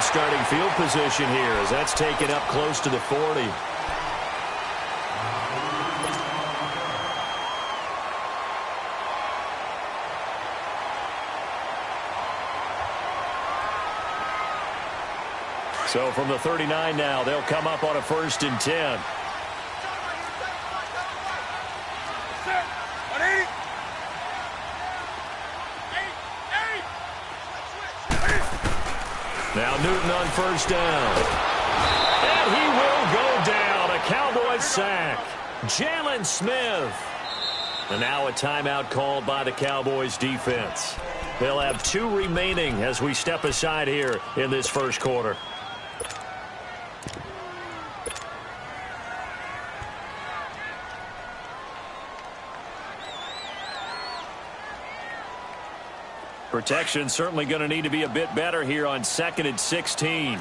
good starting field position here as that's taken up close to the 40. So from the 39 now, they'll come up on a 1st and 10. Now Newton on 1st down. And he will go down. A Cowboys sack. Jalen Smith. And now a timeout called by the Cowboys defense. They'll have 2 remaining as we step aside here in this first quarter. Protection certainly going to need to be a bit better here on 2nd and 16.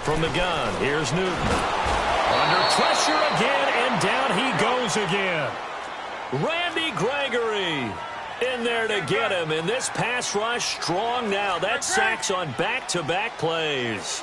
From the gun, here's Newton. Under pressure again, and down he goes again. Randy Gregory in there to get him, and this pass rush strong now. That sacks on back-to-back plays.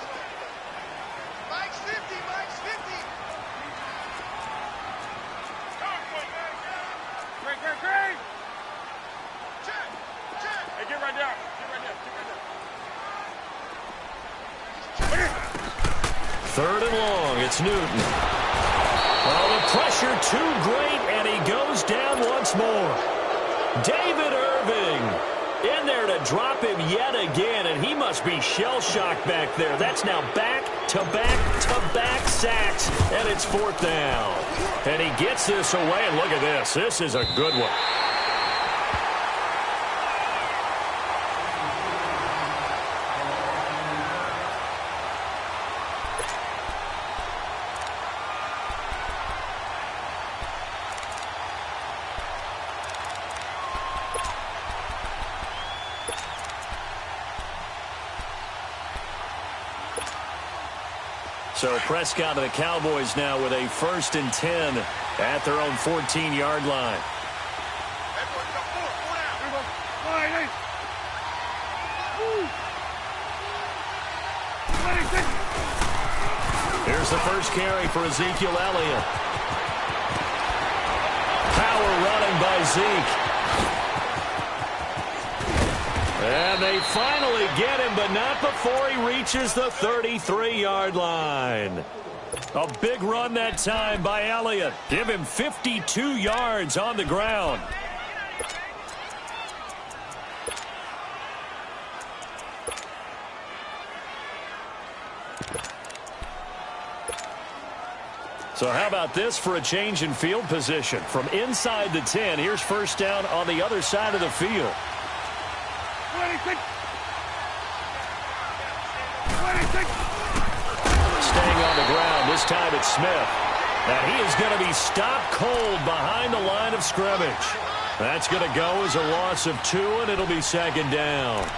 Third and long, it's Newton. Oh, the pressure too great, and he goes down once more. David Irving in there to drop him yet again, and he must be shell-shocked back there. That's now back-to-back-to-back sacks, and it's 4th down. And he gets this away, and look at this. This is a good one. So Prescott and the Cowboys now with a 1st and 10 at their own 14-yard line. Here's the first carry for Ezekiel Elliott. Power running by Zeke. And they finally get him, but not before he reaches the 33-yard line. A big run that time by Elliott. Give him 52 yards on the ground. So how about this for a change in field position? From inside the 10, here's 1st down on the other side of the field. Staying on the ground, this time it's Smith. And he is going to be stopped cold behind the line of scrimmage. That's going to go as a loss of 2, and it'll be 2nd down.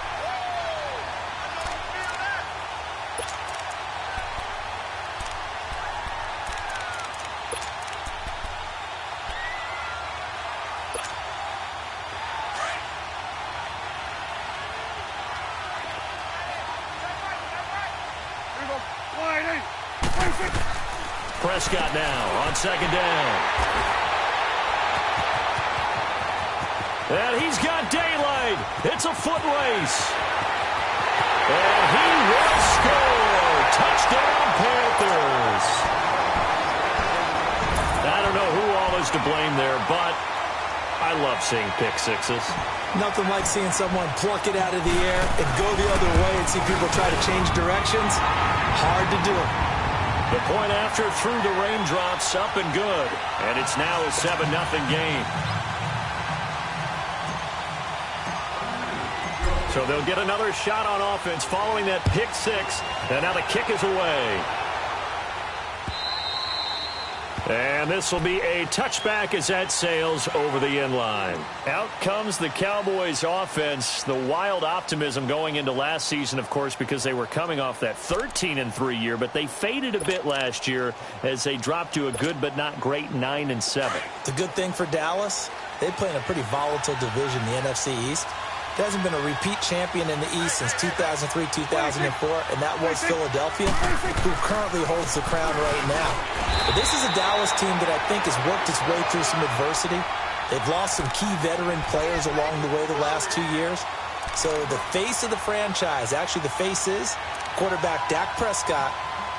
Prescott now on 2nd down. And he's got daylight. It's a foot race. And he will score. Touchdown, Panthers. I don't know who all is to blame there, but I love seeing pick sixes. Nothing like seeing someone pluck it out of the air and go the other way and see people try to change directions. Hard to do. The point after through the raindrops, up and good. And it's now a 7-0 game. So they'll get another shot on offense following that pick 6. And now the kick is away. And this will be a touchback as that sails over the end line. Out comes the Cowboys offense. The wild optimism going into last season, of course, because they were coming off that 13-3 year, but they faded a bit last year as they dropped to a good but not great 9-7. It's a good thing for Dallas. They play in a pretty volatile division, the NFC East. There hasn't been a repeat champion in the East since 2003, 2004, and that was Philadelphia, who currently holds the crown right now. But this is a Dallas team that I think has worked its way through some adversity. They've lost some key veteran players along the way the last 2 years. So the face of the franchise, actually the face is quarterback Dak Prescott,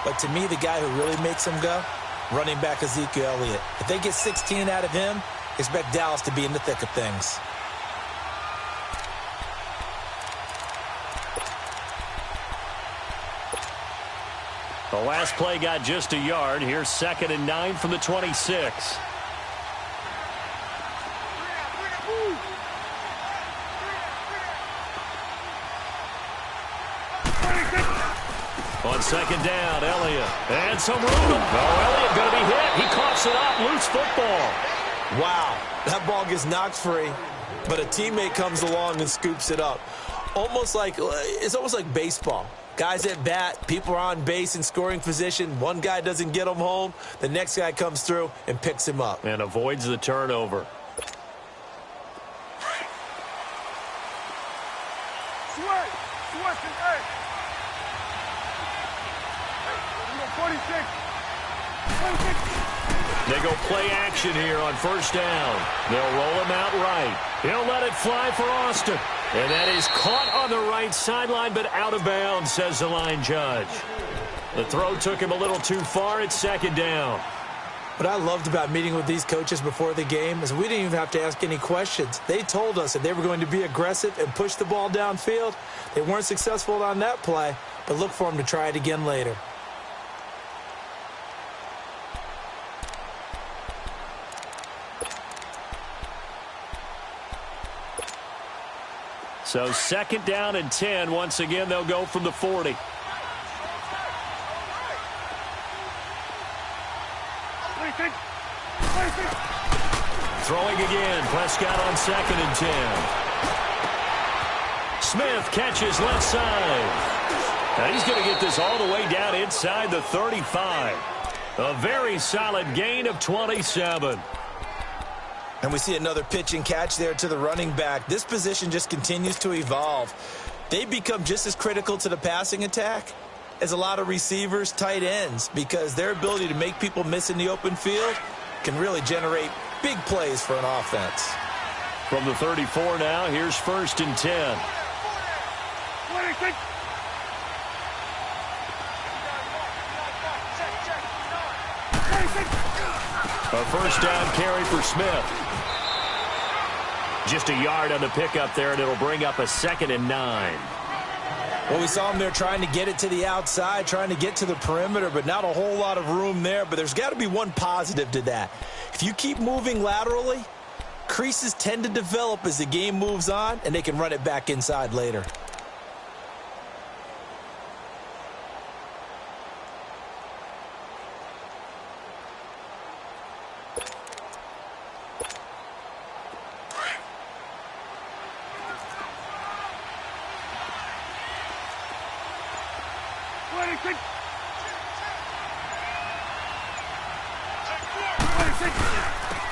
but to me the guy who really makes them go, running back Ezekiel Elliott. If they get 16 out of him, expect Dallas to be in the thick of things. The last play got just a yard. Here's 2nd and 9 from the 26. On 2nd down, Elliott. And some room. Oh, Elliott going to be hit. He coughs it up. Loose football. Wow. That ball gets knocked free, but a teammate comes along and scoops it up. It's almost like baseball. Guys at bat, people are on base in scoring position. One guy doesn't get him home. The next guy comes through and picks him up. And avoids the turnover. They go play action here on 1st down. They'll roll him out right. He'll let it fly for Austin. And that is caught on the right sideline, but out of bounds, says the line judge. The throw took him a little too far. It's 2nd down. What I loved about meeting with these coaches before the game is we didn't even have to ask any questions. They told us that they were going to be aggressive and push the ball downfield. They weren't successful on that play, but look for them to try it again later. So 2nd down and 10. Once again, they'll go from the 40. Throwing again. Prescott on 2nd and 10. Smith catches left side. Now he's going to get this all the way down inside the 35. A very solid gain of 27. And we see another pitch and catch there to the running back. This position just continues to evolve. They become just as critical to the passing attack as a lot of receivers, tight ends, because their ability to make people miss in the open field can really generate big plays for an offense. From the 34 now, here's 1st and 10. A 1st down carry for Smith. Just a yard on the pickup there, and it'll bring up a 2nd and 9. Well, we saw him there trying to get it to the outside, trying to get to the perimeter, but not a whole lot of room there. But there's got to be one positive to that. If you keep moving laterally, creases tend to develop as the game moves on, and they can run it back inside later.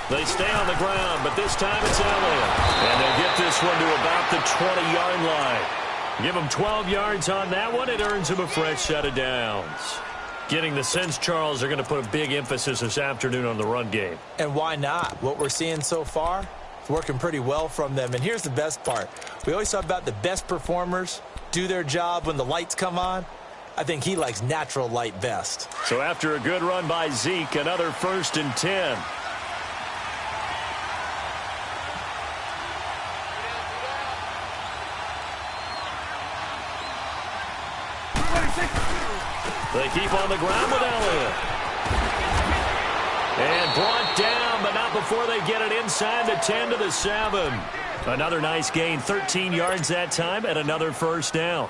They stay on the ground, but this time it's Elliott. And they'll get this one to about the 20-yard line. Give them 12 yards on that one. It earns them a fresh set of downs. Getting the sense, Charles, they're going to put a big emphasis this afternoon on the run game. And why not? What we're seeing so far, it's working pretty well from them. And here's the best part. We always talk about the best performers do their job when the lights come on. I think he likes natural light best. So after a good run by Zeke, another 1st and 10. They keep on the ground with Elliott. And brought down, but not before they get it inside the 10 to the 7. Another nice gain, 13 yards that time, and another 1st down.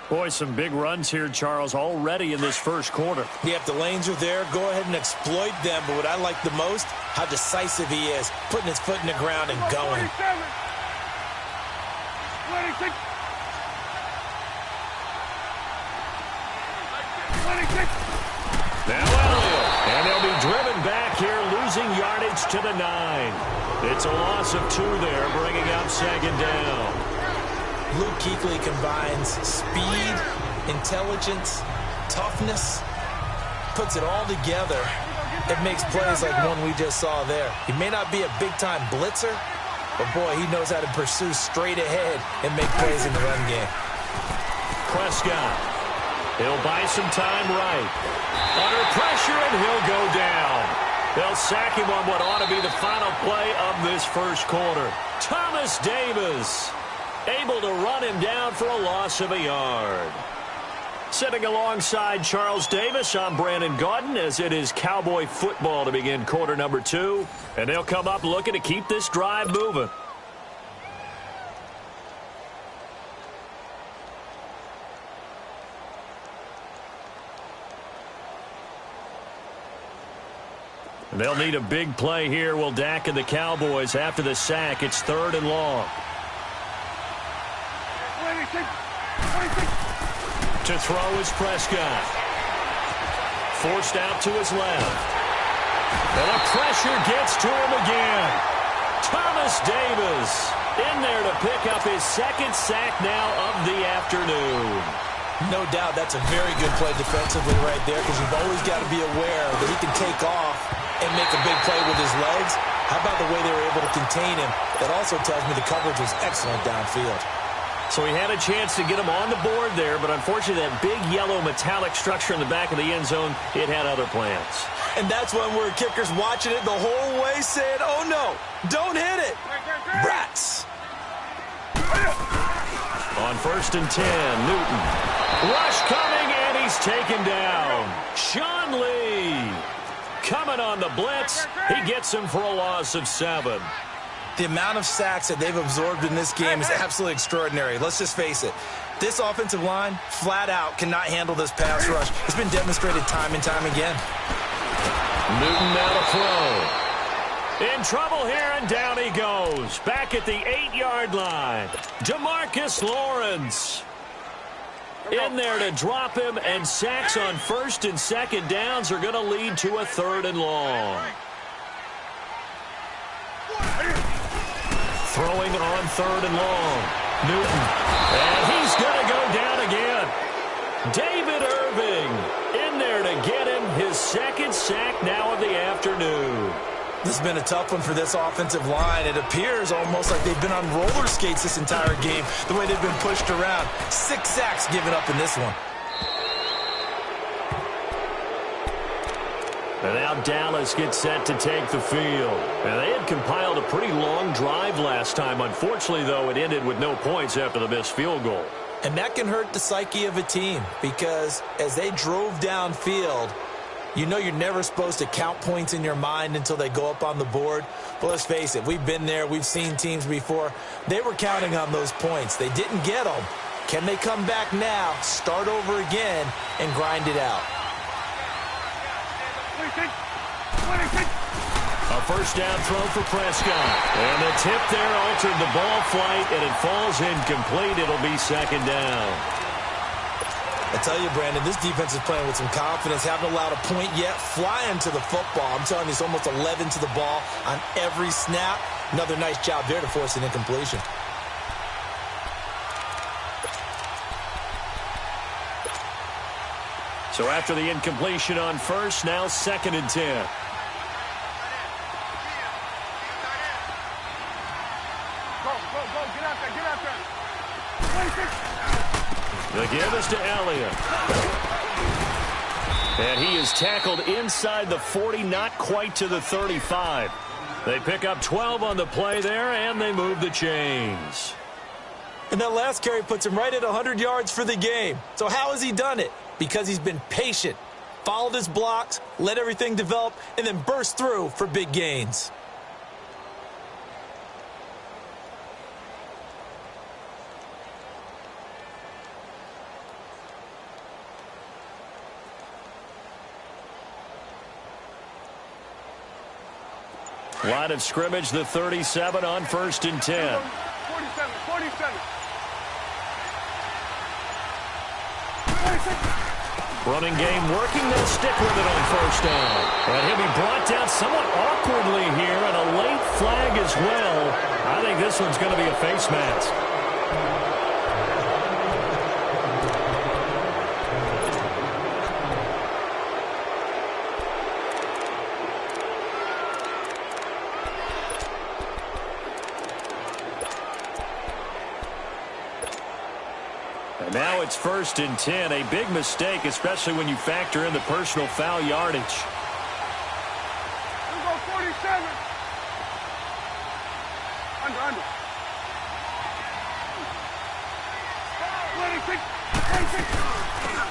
Boy, some big runs here, Charles, already in this first quarter. Yeah, if the lanes are there, go ahead and exploit them. But what I like the most, how decisive he is, putting his foot in the ground and going. 26. 26. Now Elliott, and they'll be driven back here, losing yardage to the 9. It's a loss of 2 there, bringing up second down. Luke Kuechly combines speed, intelligence, toughness, puts it all together. It makes plays like one we just saw there. He may not be a big-time blitzer, but boy, he knows how to pursue straight ahead and make plays in the run game. Prescott, he'll buy some time right. Under pressure, and he'll go down. They'll sack him on what ought to be the final play of this first quarter. Thomas Davis able to run him down for a loss of a yard. Sitting alongside Charles Davis, I'm Brandon Gaudin, as it is Cowboy football to begin quarter number 2. And they'll come up looking to keep this drive moving. And they'll need a big play here. Will Dak and the Cowboys after the sack. It's 3rd and long. 26. To throw is Prescott. Forced out to his left. And the pressure gets to him again. Thomas Davis in there to pick up his 2nd sack now of the afternoon. No doubt that's a very good play defensively right there, because you've always got to be aware that he can take off and make a big play with his legs. How about the way they were able to contain him? That also tells me the coverage was excellent downfield. So he had a chance to get him on the board there, but unfortunately that big yellow metallic structure in the back of the end zone, it had other plans. And that's when we're kickers watching it the whole way saying, oh no, don't hit it. Rats. On 1st and 10, Newton. Rush coming, and he's taken down. Sean Lee coming on the blitz. He gets him for a loss of 7. The amount of sacks that they've absorbed in this game is absolutely extraordinary. Let's just face it. This offensive line, flat out, cannot handle this pass rush. It's been demonstrated time and time again. Newton now to throw. In trouble here, and down he goes. Back at the 8-yard line. DeMarcus Lawrence in there to drop him, and sacks on 1st and 2nd downs are going to lead to a 3rd and long. Throwing on 3rd and long. Newton. And he's going to go down again. David Irving in there to get him his 2nd sack now of the afternoon. This has been a tough one for this offensive line. It appears almost like they've been on roller skates this entire game, the way they've been pushed around. 6 sacks given up in this one. And now Dallas gets set to take the field. And they had compiled a pretty long drive last time. Unfortunately, though, it ended with no points after the missed field goal. And that can hurt the psyche of a team, because as they drove downfield, you know you're never supposed to count points in your mind until they go up on the board. But let's face it, we've been there. We've seen teams before. They were counting on those points. They didn't get them. Can they come back now, start over again, and grind it out? 26. A 1st down throw for Prescott. And the tip there altered the ball flight, and it falls incomplete. It'll be 2nd down. I tell you, Brandon, this defense is playing with some confidence. Haven't allowed a point yet. Flying to the football. I'm telling you, it's almost 11 to the ball on every snap. Another nice job there to force an incompletion. So after the incompletion on 1st, now 2nd and 10. Go, get out there. 26. The give is to Elliott. And he is tackled inside the 40, not quite to the 35. They pick up 12 on the play there, and they move the chains. And that last carry puts him right at 100 yards for the game. So how has he done it? Because he's been patient, followed his blocks, let everything develop, and then burst through for big gains. Line of scrimmage, the 37 on 1st and 10. 47. Running game working. They'll stick with it on 1st down. And he'll be brought down somewhat awkwardly here, and a late flag as well. I think this one's going to be a face mask. And now it's 1st and 10. A big mistake, especially when you factor in the personal foul yardage. We'll go 47. Under. 26.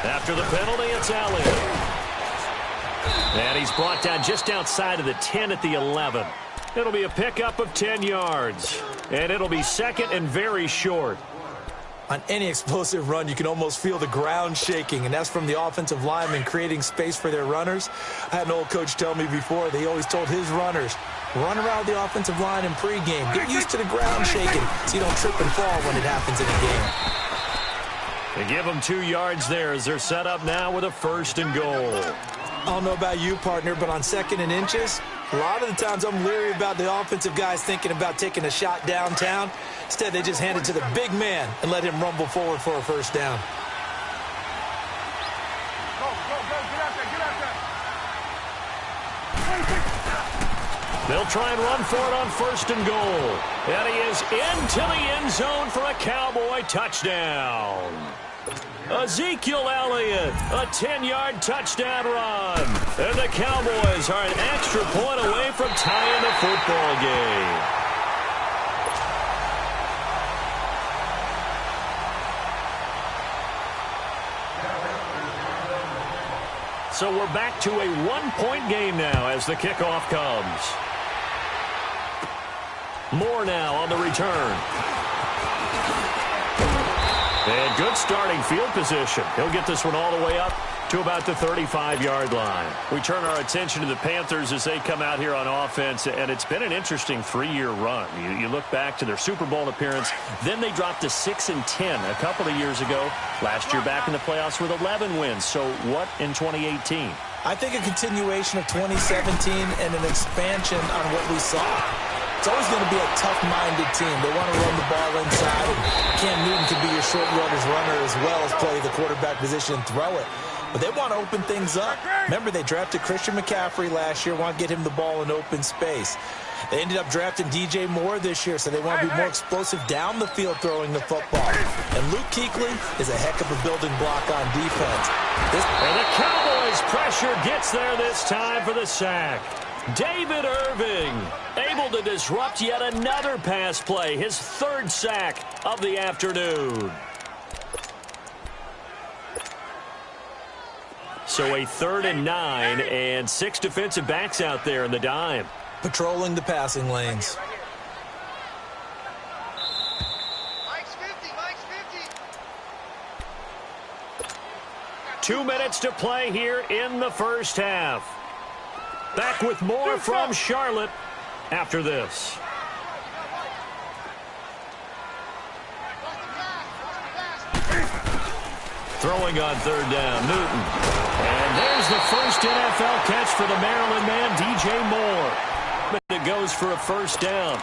After the penalty, it's Elliott. And he's brought down just outside of the 10 at the 11. It'll be a pickup of 10 yards. And it'll be 2nd and very short. On any explosive run, you can almost feel the ground shaking, and that's from the offensive linemen creating space for their runners. I had an old coach tell me before, they always told his runners, run around the offensive line in pregame. Get used to the ground shaking so you don't trip and fall when it happens in a game. They give them 2 yards there as they're set up now with a 1st and goal. I don't know about you, partner, but on 2nd and inches, a lot of the times I'm leery about the offensive guys thinking about taking a shot downtown. Instead, they just hand it to the big man and let him rumble forward for a 1st down. Go. Get out there. They'll try and run for it on 1st and goal. And he is into the end zone for a Cowboy touchdown. Ezekiel Elliott, a 10-yard touchdown run. And the Cowboys are an extra point away from tying the football game. So we're back to a 1-point game now as the kickoff comes. Moore now on the return. And good starting field position. He'll get this one all the way up to about the 35-yard line. We turn our attention to the Panthers as they come out here on offense, and it's been an interesting 3-year run. You look back to their Super Bowl appearance, then they dropped to 6-10 a couple of years ago. Last year back in the playoffs with 11 wins. So what in 2018? I think a continuation of 2017 and an expansion on what we saw. It's always going to be a tough-minded team. They want to run the ball inside. Cam Newton can be your short yardage runner as well as play the quarterback position and throw it. But they want to open things up. Remember, they drafted Christian McCaffrey last year, want to get him the ball in open space. They ended up drafting DJ Moore this year, so they want to be more explosive down the field throwing the football. And Luke Kuechly is a heck of a building block on defense. And the Cowboys' pressure gets there this time for the sack. David Irving able to disrupt yet another pass play, his 3rd sack of the afternoon. So a 3rd and 9 and 6 defensive backs out there in the dime. Patrolling the passing lanes. Mike's 50. 2 minutes to play here in the 1st half. Back with more from Charlotte after this. Throwing on 3rd down, Newton. And there's the first NFL catch for the Maryland man, DJ Moore. But it goes for a 1st down.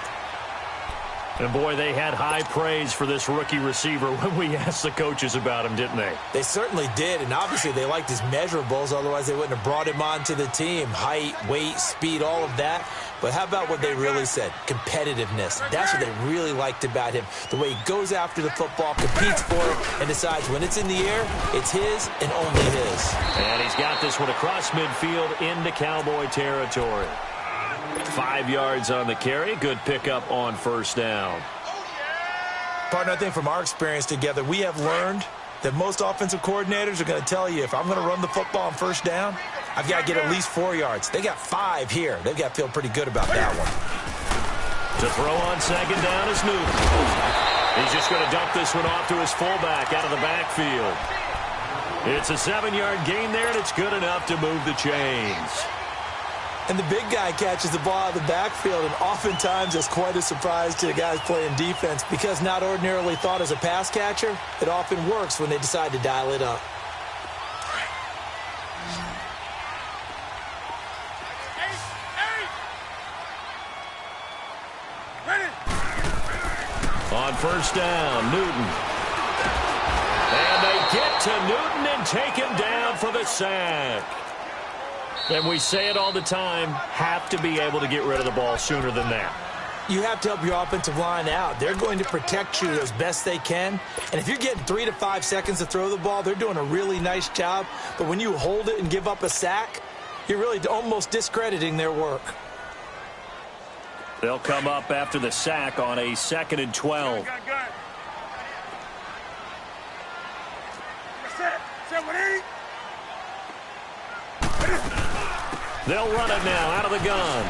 And, boy, they had high praise for this rookie receiver when we asked the coaches about him, didn't they? They certainly did, and obviously they liked his measurables. Otherwise, they wouldn't have brought him onto the team. Height, weight, speed, all of that. But how about what they really said? Competitiveness. That's what they really liked about him. The way he goes after the football, competes for it, and decides when it's in the air, it's his and only his. And he's got this one across midfield into Cowboy territory. 5 yards on the carry. Good pickup on 1st down. Partner, I think from our experience together, we have learned that most offensive coordinators are going to tell you, if I'm going to run the football on 1st down, I've got to get at least 4 yards. They got 5 here. They've got to feel pretty good about that one. To throw on 2nd down is Newton. He's just going to dump this one off to his fullback out of the backfield. It's a 7-yard gain there, and it's good enough to move the chains. And the big guy catches the ball out of the backfield, and oftentimes it's quite a surprise to the guys playing defense because not ordinarily thought as a pass catcher, it often works when they decide to dial it up. On first down, Newton. And they get to Newton and take him down for the sack. And we say it all the time, have to be able to get rid of the ball sooner than that. You have to help your offensive line out. They're going to protect you as best they can. And if you're getting 3 to 5 seconds to throw the ball, they're doing a really nice job. But when you hold it and give up a sack, you're really almost discrediting their work. They'll come up after the sack on a 2nd and 12. They'll run it now out of the gun.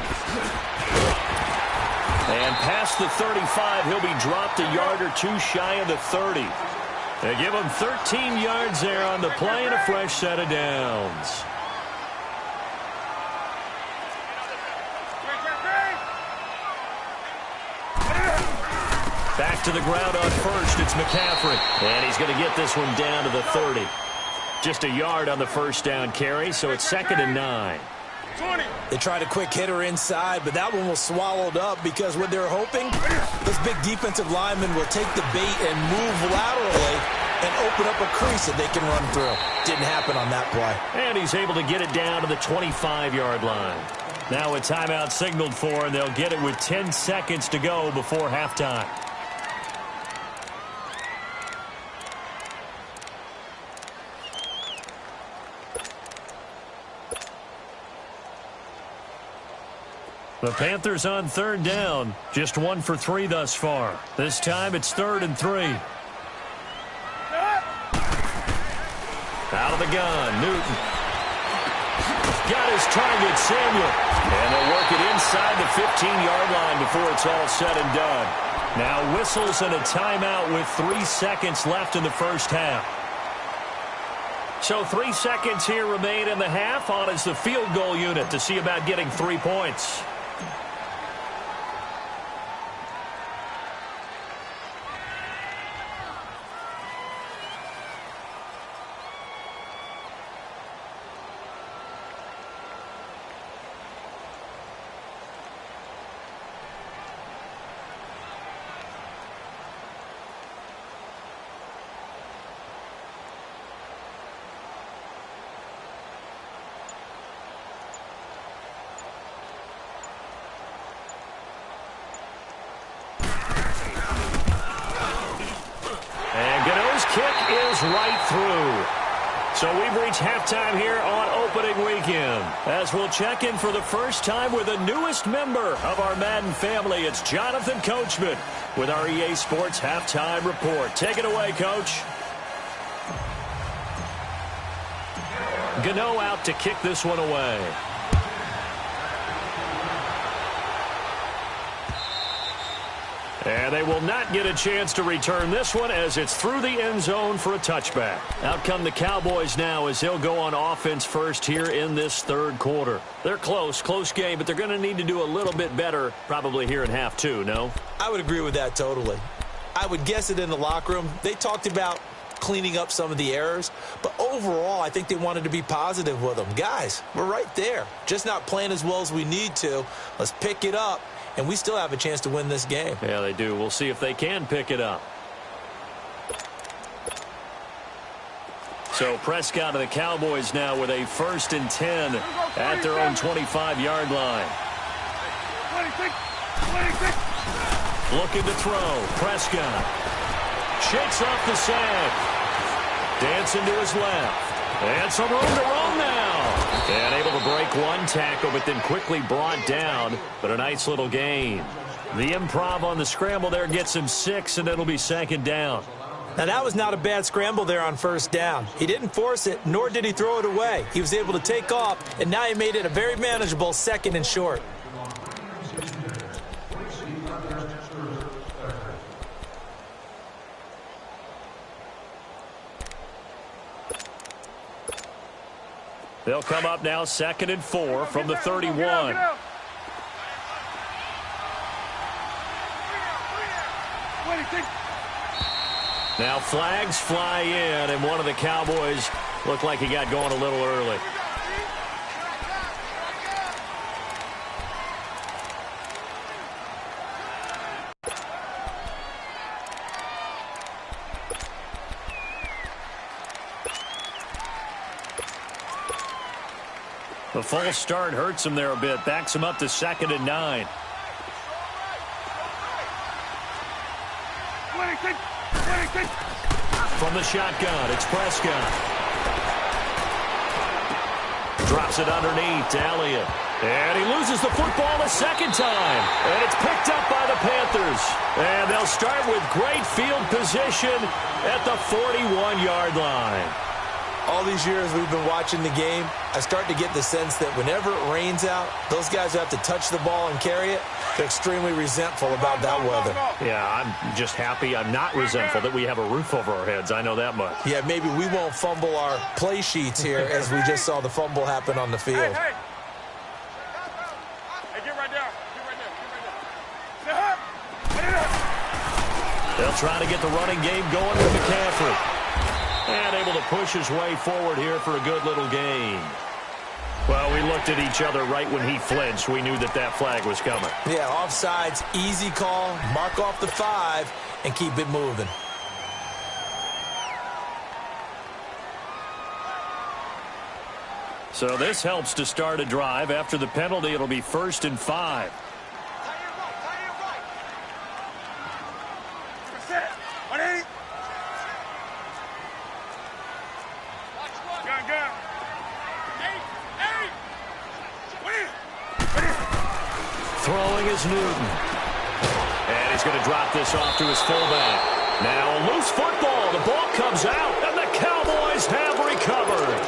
And past the 35, he'll be dropped a yard or two shy of the 30. They give him 13 yards there on the play and a fresh set of downs. Back to the ground on first, it's McCaffrey. And he's going to get this one down to the 30. Just a yard on the first down carry, so it's 2nd and 9. They tried a quick hitter inside, but that one was swallowed up because what they're hoping, this big defensive lineman will take the bait and move laterally and open up a crease that they can run through. Didn't happen on that play. And he's able to get it down to the 25-yard line. Now a timeout signaled for, and they'll get it with 10 seconds to go before halftime. The Panthers on 3rd down. Just 1 for 3 thus far. This time it's 3rd and 3. Out of the gun, Newton. Got his target, Samuel. And they'll work it inside the 15-yard line before it's all said and done. Now whistles and a timeout with 3 seconds left in the first half. So 3 seconds here remain in the half. On is the field goal unit to see about getting 3 points. Right through. So we've reached halftime here on opening weekend. As we'll check in for the first time with the newest member of our Madden family, it's Jonathan Coachman with our EA Sports Halftime Report. Take it away, Coach. Gano out to kick this one away. And they will not get a chance to return this one as it's through the end zone for a touchback. Out come the Cowboys now as they'll go on offense first here in this 3rd quarter. They're close game, but they're going to need to do a little bit better probably here in half 2, no? I would agree with that totally. I would guess it in the locker room. They talked about cleaning up some of the errors, but overall I think they wanted to be positive with them. Guys, we're right there. Just not playing as well as we need to. Let's pick it up. And we still have a chance to win this game. Yeah, they do. We'll see if they can pick it up. So Prescott of the Cowboys now with a 1st and 10 at their own 25-yard line. 26. Looking to throw. Prescott shakes off the sack. Dancing to his left. And some room to roam now. And able to break one tackle, but then quickly brought down. But a nice little gain. The improv on the scramble there gets him 6, and it'll be 2nd down. Now, that was not a bad scramble there on 1st down. He didn't force it, nor did he throw it away. He was able to take off, and now he made it a very manageable 2nd and short. They'll come up now 2nd and 4 from the 31. Now flags fly in, and one of the Cowboys looked like he got going a little early. The false start hurts him there a bit. Backs him up to 2nd and 9. From the shotgun, it's Prescott. Drops it underneath to Elliott. And he loses the football a second time. And it's picked up by the Panthers. And they'll start with great field position at the 41-yard line. All these years we've been watching the game, I start to get the sense that whenever it rains out, those guys who have to touch the ball and carry it, they're extremely resentful about that weather. Yeah, I'm just happy I'm not resentful that we have a roof over our heads. I know that much. Yeah, maybe we won't fumble our play sheets here as we just saw the fumble happen on the field. Hey, get right there. Get right there. They'll try to get the running game going with McCaffrey. And able to push his way forward here for a good little gain. Well, we looked at each other right when he flinched. We knew that that flag was coming. Yeah, offsides, easy call, mark off the 5, and keep it moving. So this helps to start a drive. After the penalty, it'll be 1st and 5. Throwing is Newton. And he's going to drop this off to his fullback. Now a loose football. The ball comes out, and the Cowboys have recovered.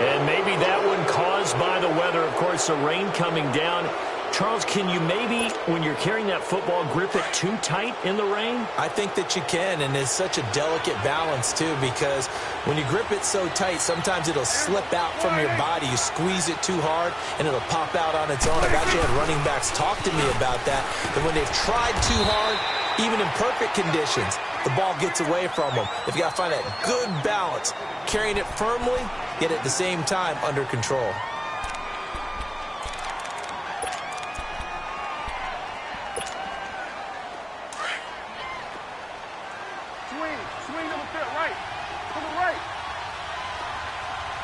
And maybe that one caused by the weather. Of course, the rain coming down. Charles, can you maybe, when you're carrying that football, grip it too tight in the rain? I think that you can, and it's such a delicate balance, too, because when you grip it so tight, sometimes it'll slip out from your body. You squeeze it too hard, and it'll pop out on its own. I've actually had running backs talk to me about that when they've tried too hard, even in perfect conditions, the ball gets away from them. If you got to find that good balance, carrying it firmly, yet at the same time under control. Swing to the field, right. To the right.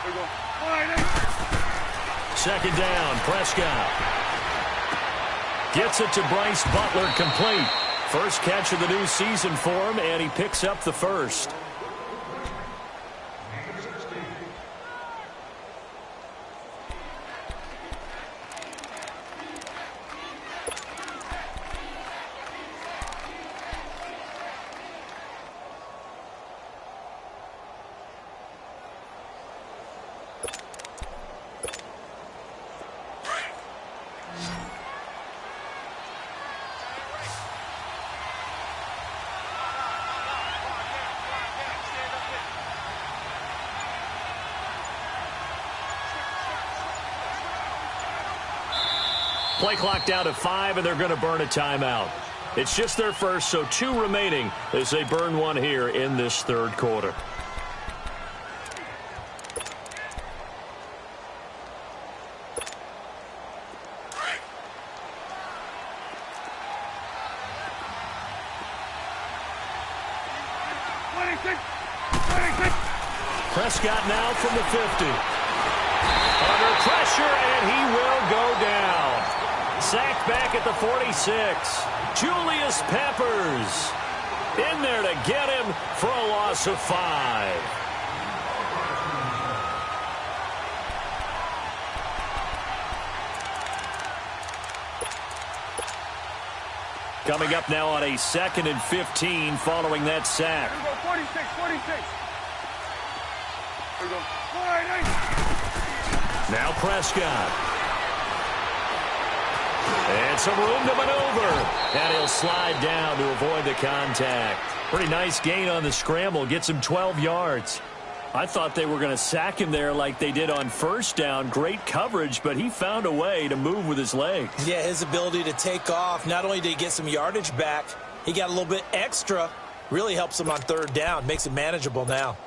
There you go. All right, 2nd down, Prescott. Gets it to Bryce Butler, complete. First catch of the new season for him, and he picks up the first. Play clock down to 5, and they're going to burn a timeout. It's just their first, so 2 remaining as they burn one here in this 3rd quarter. Prescott now from the 50. Under pressure, and he will go down. Sacked back at the 46. Julius Peppers in there to get him for a loss of 5. Coming up now on a 2nd and 15 following that sack. Here we go, 46, 46. Here we go. All right, now Prescott. And some room to maneuver. And he'll slide down to avoid the contact. Pretty nice gain on the scramble. Gets him 12 yards. I thought they were going to sack him there like they did on first down. Great coverage, but he found a way to move with his legs. Yeah, his ability to take off, not only did he get some yardage back, he got a little bit extra. Really helps him on third down, makes it manageable now.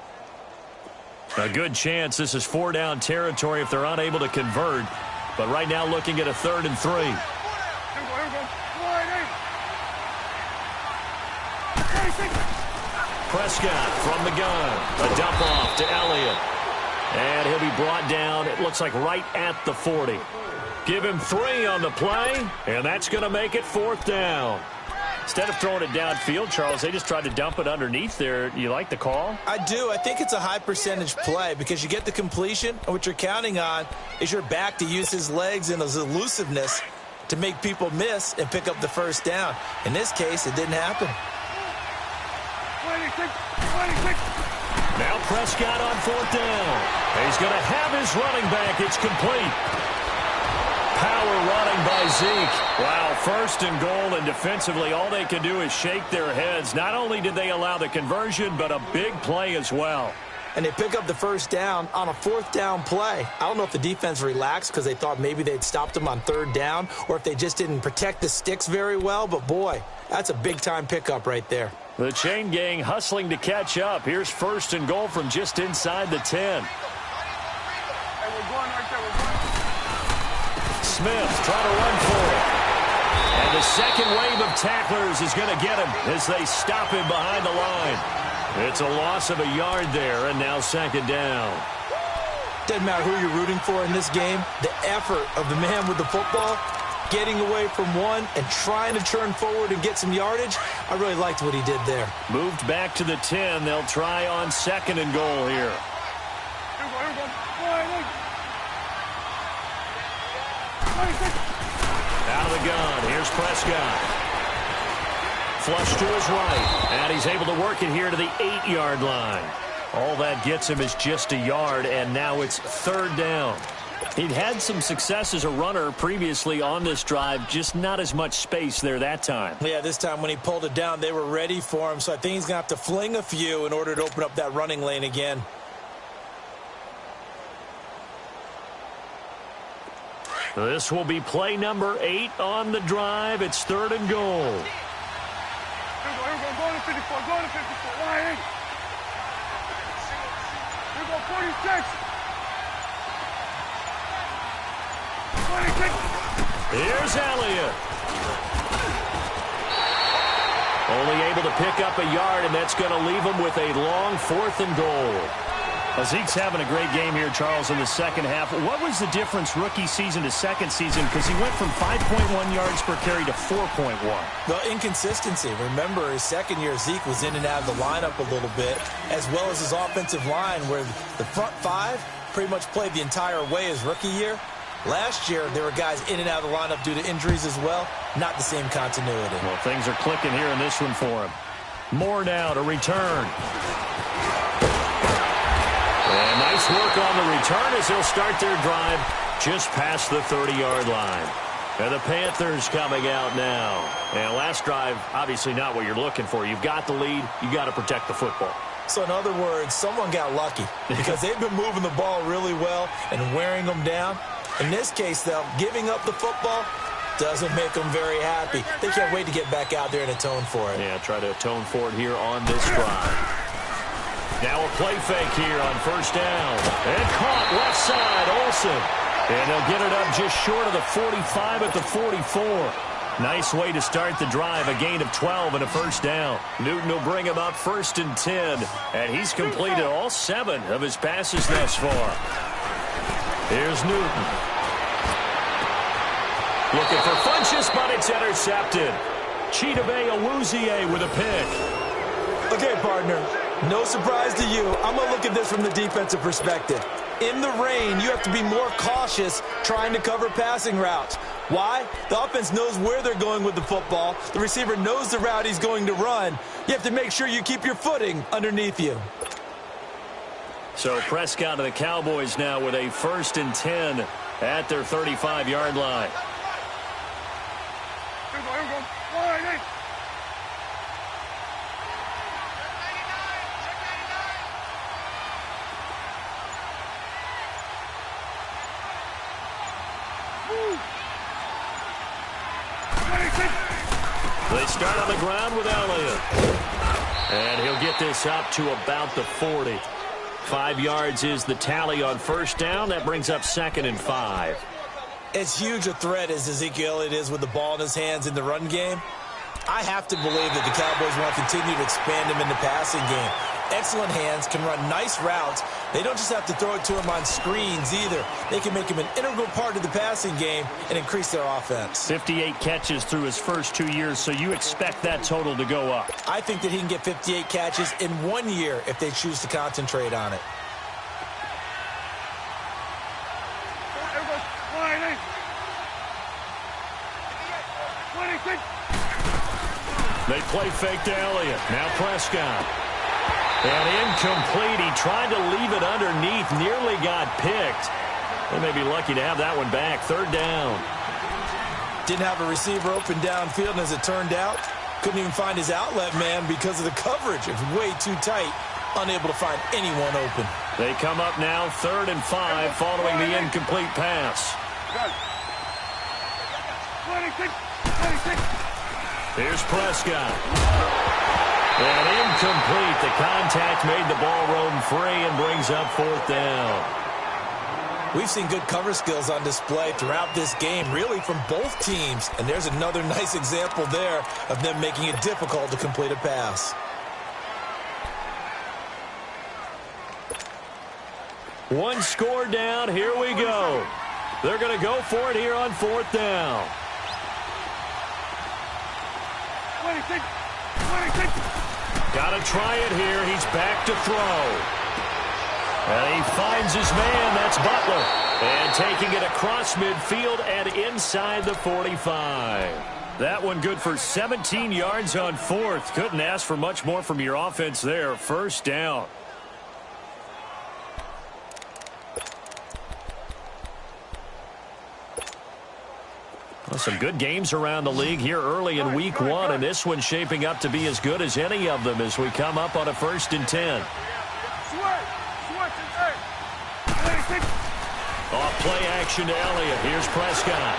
A good chance this is 4-down territory if they're unable to convert. But right now looking at a 3rd and 3. Here we go. Prescott from the gun. A dump off to Elliott. And he'll be brought down, it looks like right at the 40. Give him 3 on the play, and that's going to make it 4th down. Instead of throwing it downfield, Charles, they just tried to dump it underneath there. You like the call? I do. I think it's a high percentage play because you get the completion, and what you're counting on is your back to use his legs and his elusiveness to make people miss and pick up the first down. In this case, it didn't happen. 26. Now Prescott on 4th down. He's going to have his running back. It's complete. Power running by Zeke. Wow, 1st and goal, and defensively all they can do is shake their heads. Not only did they allow the conversion, but a big play as well. And they pick up the first down on a 4th down play. I don't know if the defense relaxed because they thought maybe they'd stopped them on 3rd down or if they just didn't protect the sticks very well. But, boy, that's a big-time pickup right there. The chain gang hustling to catch up. Here's 1st and goal from just inside the 10. Hey, we're going right there. We're going. Smith trying to run for it. And the second wave of tacklers is going to get him as they stop him behind the line. It's a loss of a yard there, and now 2nd down. Doesn't matter who you're rooting for in this game. The effort of the man with the football, getting away from one and trying to turn forward and get some yardage, I really liked what he did there. Moved back to the 10. They'll try on 2nd and goal here. Here we go. 26. Out of the gun. Here's Prescott. Flush to his right. And he's able to work it here to the 8-yard line. All that gets him is just a yard, and now it's 3rd down. He'd had some success as a runner previously on this drive, just not as much space there that time. Yeah, this time when he pulled it down, they were ready for him, so I think he's going to have to fling a few in order to open up that running lane again. This will be play number 8 on the drive. It's 3rd and goal. Here we go. Going to 54. Going to 54. Line 8. Here we go. 46. 26. Here's Elliott. Only able to pick up a yard, and that's going to leave him with a long 4th and goal. Zeke's having a great game here, Charles, in the second half. What was the difference rookie season to second season? Because he went from 5.1 yards per carry to 4.1. Well, inconsistency. Remember, his second year, Zeke was in and out of the lineup a little bit, as well as his offensive line, where the front 5 pretty much played the entire way his rookie year. Last year, there were guys in and out of the lineup due to injuries as well. Not the same continuity. Well, things are clicking here in this one for him. Moore now to return. And nice work on the return as they'll start their drive just past the 30-yard line. And the Panthers coming out now. And last drive, obviously not what you're looking for. You've got the lead. You got to protect the football. So in other words, someone got lucky because they've been moving the ball really well and wearing them down. In this case, though, giving up the football doesn't make them very happy. They can't wait to get back out there and atone for it. Yeah, try to atone for it here on this drive. Now a play fake here on 1st down. And caught left side, Olsen. And they'll get it up just short of the 45 at the 44. Nice way to start the drive, a gain of 12 and a 1st down. Newton will bring him up 1st and 10. And he's completed all 7 of his passes thus far. Here's Newton. Looking for Funchess, but it's intercepted. Chidobe Awuzie with a pick. Okay, partner. No surprise to you. I'm going to look at this from the defensive perspective. In the rain, you have to be more cautious trying to cover passing routes. Why? The offense knows where they're going with the football. The receiver knows the route he's going to run. You have to make sure you keep your footing underneath you. So Prescott of the Cowboys now with a 1st and 10 at their 35-yard line. Here we go. Line 8. start on the ground with Elliott. And he'll get this up to about the 40. 5 yards is the tally on first down. That brings up 2nd and 5. As huge a threat as Ezekiel Elliott is with the ball in his hands in the run game, I have to believe that the Cowboys want to continue to expand him in the passing game. Excellent hands, can run nice routes. They don't just have to throw it to him on screens either. They can make him an integral part of the passing game and increase their offense. 58 catches through his first 2 years, so you expect that total to go up. I think that he can get 58 catches in 1 year if they choose to concentrate on it. They play fake to Elliott. Now Prescott. And incomplete. He tried to leave it underneath. Nearly got picked. They may be lucky to have that one back. 3rd down. Didn't have a receiver open downfield, and as it turned out, couldn't even find his outlet man because of the coverage. It was way too tight. Unable to find anyone open. They come up now 3rd and 5 following the incomplete pass. 26. Here's Prescott. And incomplete. The contact made the ball roam free and brings up 4th down. We've seen good cover skills on display throughout this game, really from both teams. And there's another nice example there of them making it difficult to complete a pass. One score down. Here we go. They're going to go for it here on 4th down. 26. Got to try it here. He's back to throw. And he finds his man. That's Butler. And taking it across midfield and inside the 45. That one good for 17 yards on 4th. Couldn't ask for much more from your offense there. 1st down. Well, some good games around the league here early in week 1, and this one's shaping up to be as good as any of them as we come up on a 1st and 10. Off play action to Elliott. Here's Prescott.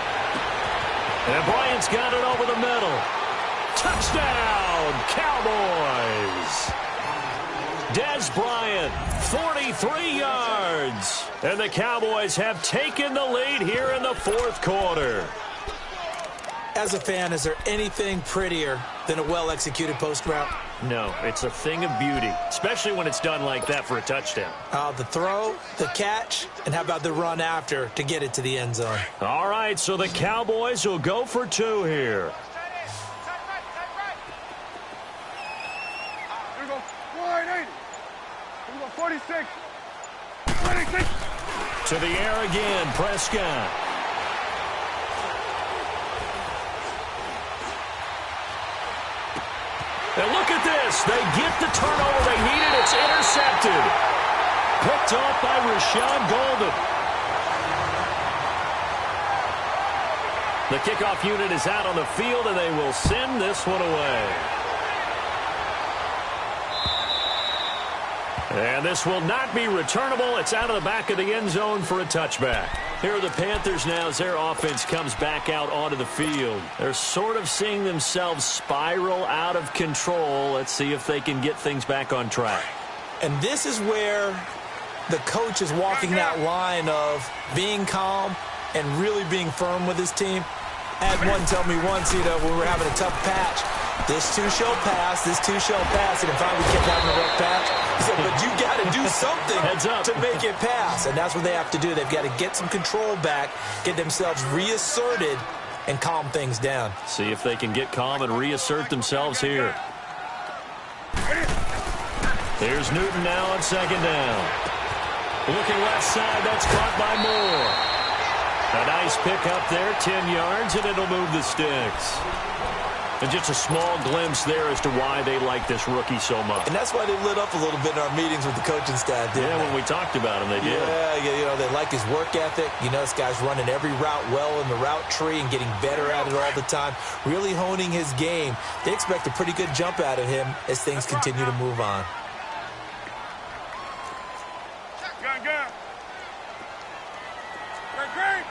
And Bryant's got it over the middle. Touchdown, Cowboys! Dez Bryant, 43 yards. And the Cowboys have taken the lead here in the 4th quarter. As a fan, is there anything prettier than a well-executed post route? No, it's a thing of beauty, especially when it's done like that for a touchdown. The throw, the catch, and how about the run after to get it to the end zone? All right, so the Cowboys will go for 2 here. Here we go. 180. Here we go. 46. 26. To the air again, Prescott. And look at this. They get the turnover they needed. It's intercepted. Picked off by Rashawn Golden. The kickoff unit is out on the field, and they will send this one away. And this will not be returnable. It's out of the back of the end zone for a touchback. Here are the Panthers now as their offense comes back out onto the field. They're sort of seeing themselves spiral out of control. Let's see if they can get things back on track. And this is where the coach is walking that line of being calm and really being firm with his team. I had one tell me once, when we were having a tough patch, this too shall pass, this too shall pass, and if I would keep having a rough patch, he said, but you got to do something to make it pass, and that's what they have to do. They've got to get some control back, get themselves reasserted, and calm things down. See if they can get calm and reassert themselves here. Here's Newton now on 2nd down. Looking left side, that's caught by Moore. A nice pick up there, 10 yards, and it'll move the sticks. And just a small glimpse there as to why they like this rookie so much. And that's why they lit up a little bit in our meetings with the coaching staff, didn't they? When we talked about him, they did. Yeah, they like his work ethic. This guy's running every route well in the route tree and getting better at it all the time, really honing his game. They expect a pretty good jump out of him as things continue to move on. Gun. Great.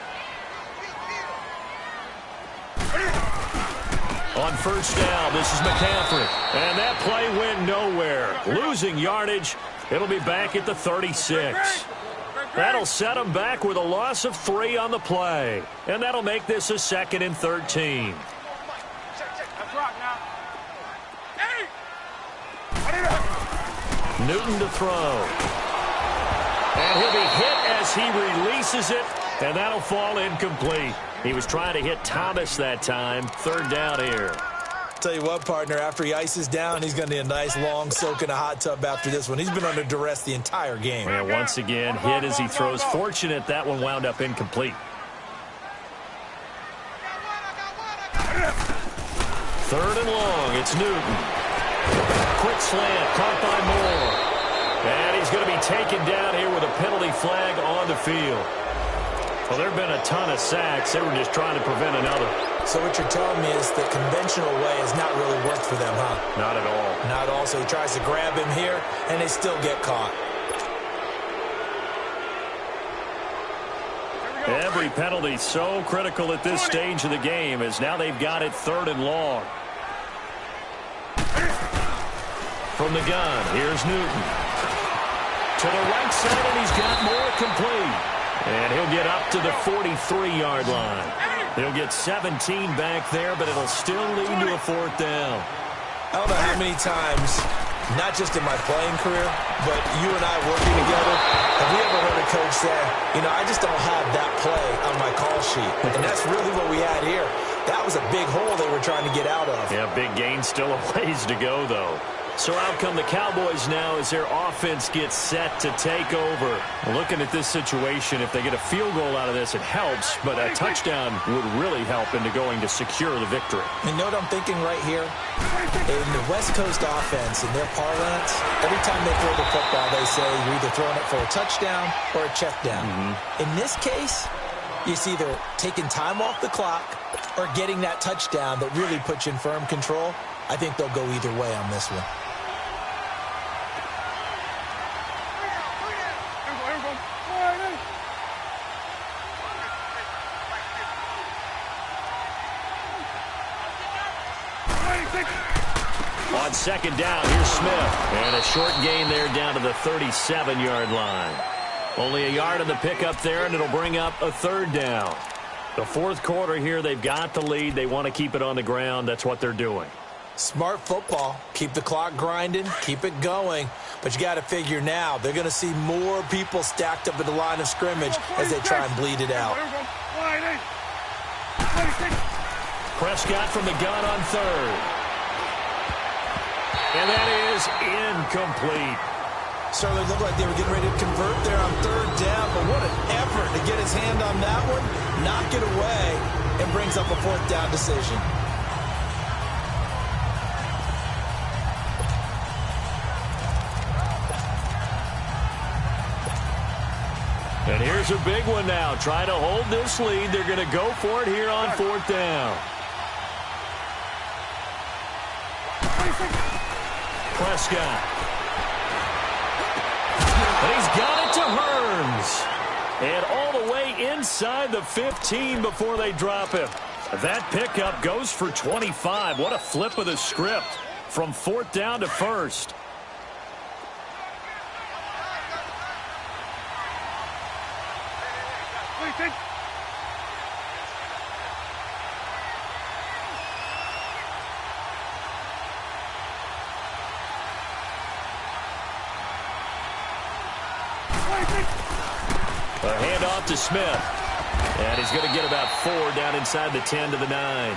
On first down, this is McCaffrey. And that play went nowhere. Losing yardage. It'll be back at the 36. That'll set them back with a loss of 3 on the play. And that'll make this a 2nd and 13. Newton to throw. And he'll be hit as he releases it. And that'll fall incomplete. He was trying to hit Thomas that time. 3rd down here. Tell you what, partner, after he ices down, he's going to need a nice long soak in a hot tub after this one. He's been under duress the entire game. And once again, hit as he throws. Fortunate that one wound up incomplete. 3rd and long. It's Newton. Quick slant, caught by Moore. And he's going to be taken down here with a penalty flag on the field. Well, there have been a ton of sacks. They were just trying to prevent another. So what you're telling me is the conventional way has not really worked for them, huh? Not at all. Not at all. So he tries to grab him here, and they still get caught. Every penalty so critical at this stage of the game, as now they've got it 3rd and long. From the gun, here's Newton. To the right side, and he's got more complete. And he'll get up to the 43-yard line. He'll get 17 back there, but it'll still lead to a 4th down. I don't know how many times, not just in my playing career, but you and I working together, have we ever heard a coach say, you know, I just don't have that play on my call sheet. And that's really what we had here. That was a big hole they were trying to get out of. Yeah, big gain, still a ways to go, though. So out come the Cowboys now as their offense gets set to take over. Looking at this situation, if they get a field goal out of this, it helps, but a touchdown would really help into going to secure the victory. You know what I'm thinking right here? In the West Coast offense, in their parlance, every time they throw the football, they say you're either throwing it for a touchdown or a check down. In this case, it's either taking time off the clock or getting that touchdown that really puts you in firm control. I think they'll go either way on this one. On 2nd down, here's Smith. And a short gain there down to the 37-yard line. Only a yard on the pickup there, and it'll bring up a 3rd down. The 4th quarter here, they've got the lead. They want to keep it on the ground. That's what they're doing. Smart football. Keep the clock grinding. Keep it going. But you got to figure now, they're going to see more people stacked up at the line of scrimmage as they try and bleed it out. Prescott from the gun on 3rd. And that is incomplete. Certainly looked like they were getting ready to convert there on 3rd down, but what an effort to get his hand on that one, knock it away, and brings up a 4th down decision. And here's a big one now. Trying to hold this lead. They're going to go for it here on 4th down. Prescott. And he's got it to Hearns. And all the way inside the 15 before they drop him. That pickup goes for 25. What a flip of the script from 4th down to 1st. A handoff to Smith. And he's going to get about 4 down inside the 10 to the 9.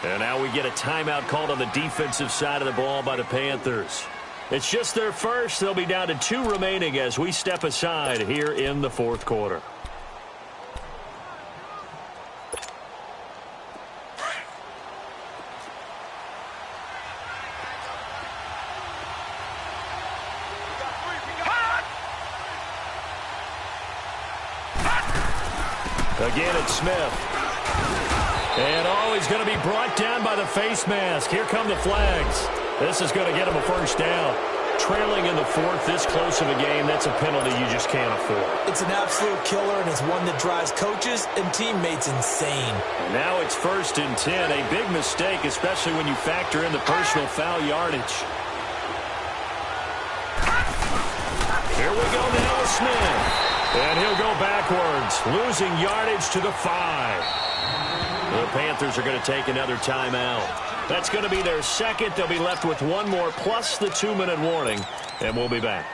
And now we get a timeout called on the defensive side of the ball by the Panthers. It's just their first. They'll be down to 2 remaining as we step aside here in the 4th quarter. Again, it's Smith. And he's going to be brought down by the face mask. Here come the flags. This is going to get him a 1st down. trailing in the fourth, this close of a game, that's a penalty you just can't afford. It's an absolute killer, and it's one that drives coaches and teammates insane. And now it's 1st and 10, a big mistake, especially when you factor in the personal foul yardage. Here we go now with Smith. And he'll go backwards, losing yardage to the 5. The Panthers are going to take another timeout. That's going to be their second. They'll be left with one more plus the 2-minute warning, and we'll be back.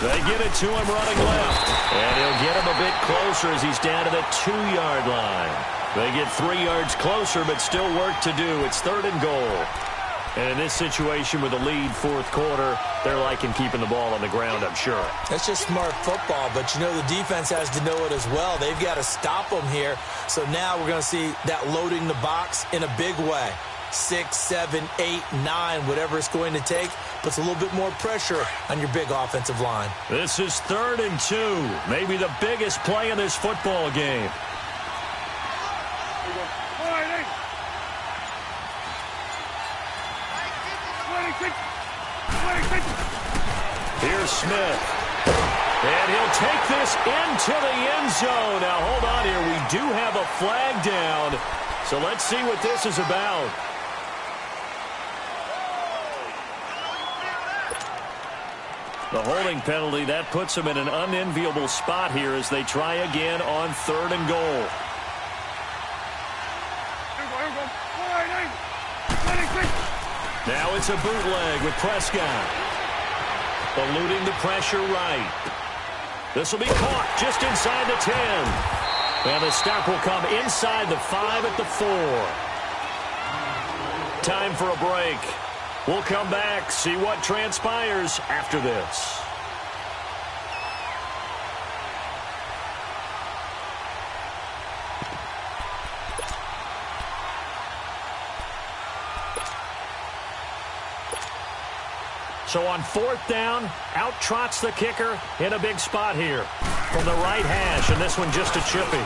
They get it to him running left. And he'll get him a bit closer as he's down to the 2-yard line. They get 3 yards closer, but still work to do. It's 3rd and goal. And in this situation with a lead 4th quarter, they're liking keeping the ball on the ground, I'm sure. That's just smart football, but you know the defense has to know it as well. They've got to stop them here. So now we're going to see that loading the box in a big way. 6, 7, 8, 9, whatever it's going to take, puts a little bit more pressure on your big offensive line. This is 3rd and 2, maybe the biggest play in this football game. Here's Smith. And he'll take this into the end zone. Now, hold on here. We do have a flag down. So let's see what this is about. The holding penalty, that puts them in an unenviable spot here as they try again on 3rd and goal. Now it's a bootleg with Prescott. Eluding the pressure right. This will be caught just inside the 10. And the stop will come inside the 5 at the 4. Time for a break. We'll come back, see what transpires after this. So on 4th down, out trots the kicker in a big spot here from the right hash, and this one just a chippy.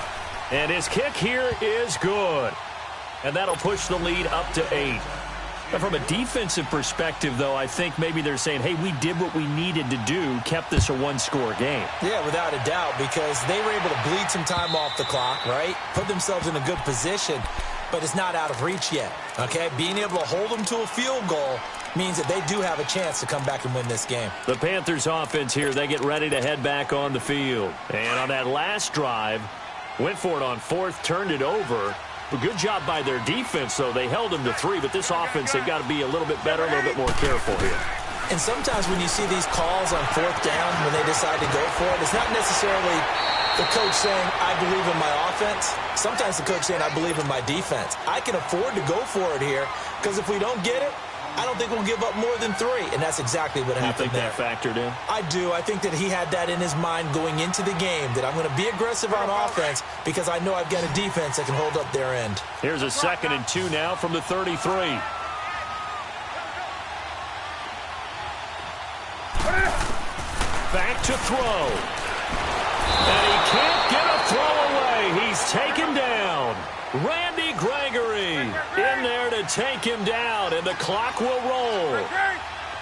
And his kick here is good. And that'll push the lead up to 8. Now from a defensive perspective, though, I think maybe they're saying, hey, we did what we needed to do, kept this a one-score game. Yeah, without a doubt, because they were able to bleed some time off the clock, right? Put themselves in a good position, but it's not out of reach yet, okay? Being able to hold them to a field goal means that they do have a chance to come back and win this game. The Panthers offense here, they get ready to head back on the field. And on that last drive, went for it on 4th, turned it over. A good job by their defense, though. They held them to 3, but this offense, they've got to be a little bit better, a little bit more careful here. And sometimes when you see these calls on 4th down, when they decide to go for it, it's not necessarily the coach saying, I believe in my offense. Sometimes the coach saying, I believe in my defense. I can afford to go for it here, because if we don't get it, I don't think we'll give up more than 3, and that's exactly what happened there. You think that factored in? I do. I think that he had that in his mind going into the game, that I'm going to be aggressive on offense because I know I've got a defense that can hold up their end. Here's a 2nd and 2 now from the 33. Back to throw. And he can't get a throw away. He's taken down. Randy Gregory in there to take him down, and the clock will roll.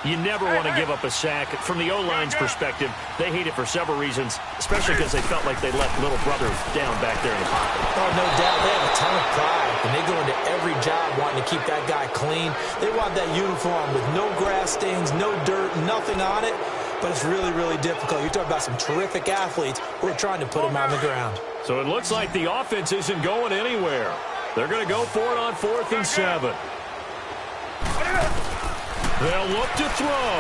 You never want to give up a sack. From the O-line's perspective, they hate it for several reasons, especially because they felt like they left little brother down back there in the pocket. Oh, no doubt. They have a ton of pride, and they go into every job wanting to keep that guy clean. They want that uniform with no grass stains, no dirt, nothing on it. But it's really, really difficult. You're talking about some terrific athletes who are trying to put him on the ground. So it looks like the offense isn't going anywhere. They're going to go for it on 4th and 7. They'll look to throw.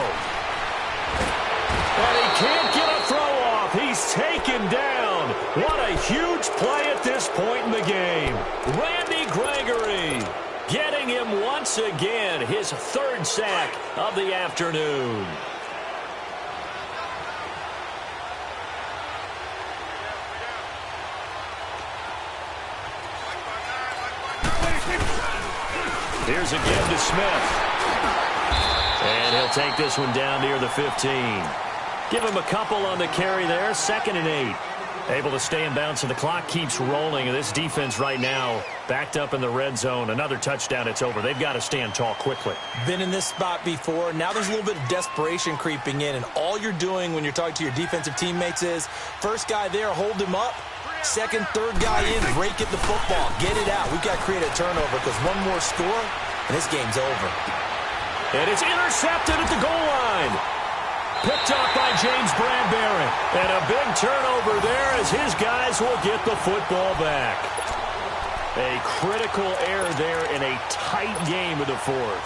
And he can't get a throw off. He's taken down. What a huge play at this point in the game. Randy Gregory getting him once again, his 3rd sack of the afternoon. Here's again to Smith. And he'll take this one down near the 15. Give him a couple on the carry there. 2nd and 8. Able to stay in bounds, and the clock keeps rolling. And this defense right now backed up in the red zone. Another touchdown, it's over. They've got to stand tall quickly. Been in this spot before. Now there's a little bit of desperation creeping in. And all you're doing when you're talking to your defensive teammates is, first guy there, hold him up. Second, third guy in, break at the football. Get it out. We've got to create a turnover because one more score, and this game's over. And it's intercepted at the goal line. Picked up by James Bradbury. And a big turnover there as his guys will get the football back. A critical error there in a tight game of the 4th.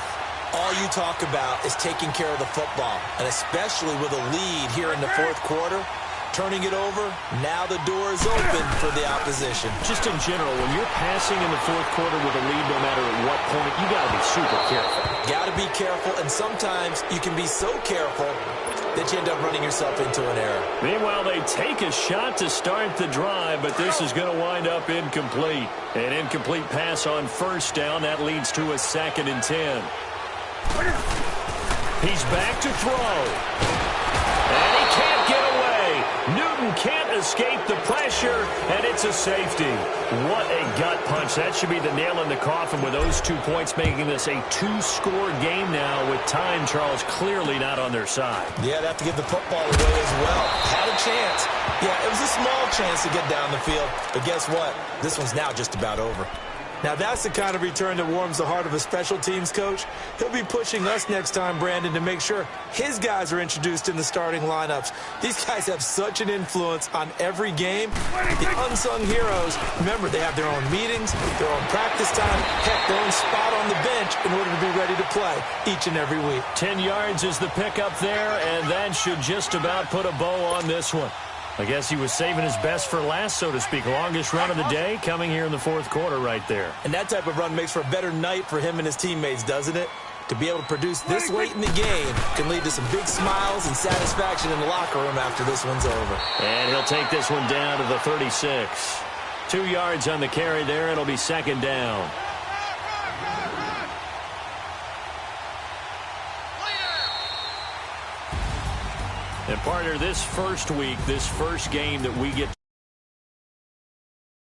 All you talk about is taking care of the football, and especially with a lead here in the 4th quarter. Turning it over, now the door is open for the opposition. Just in general, when you're passing in the 4th quarter with a lead, no matter at what point, you got to be super careful. Got to be careful, and sometimes you can be so careful that you end up running yourself into an error. Meanwhile, they take a shot to start the drive, but this is going to wind up incomplete. An incomplete pass on 1st down. That leads to a 2nd and 10. He's back to throw. And he can't get away. Newton can't escape the pressure, and it's a safety. What a gut punch. That should be the nail in the coffin with those 2 points, making this a 2-score game now with time, Charles, clearly not on their side. Yeah, they have to give the football away as well. Had a chance. Yeah, it was a small chance to get down the field, but guess what? This one's now just about over. Now, that's the kind of return that warms the heart of a special teams coach. He'll be pushing us next time, Brandon, to make sure his guys are introduced in the starting lineups. These guys have such an influence on every game. The unsung heroes, remember, they have their own meetings, their own practice time, heck, their own spot on the bench in order to be ready to play each and every week. 10 yards is the pickup there, and that should just about put a bow on this one. I guess he was saving his best for last, so to speak. Longest run of the day coming here in the 4th quarter right there. And that type of run makes for a better night for him and his teammates, doesn't it? To be able to produce this late in the game can lead to some big smiles and satisfaction in the locker room after this one's over. And he'll take this one down to the 36. 2 yards on the carry there. It'll be 2nd down. And partner, this first week, this first game that we get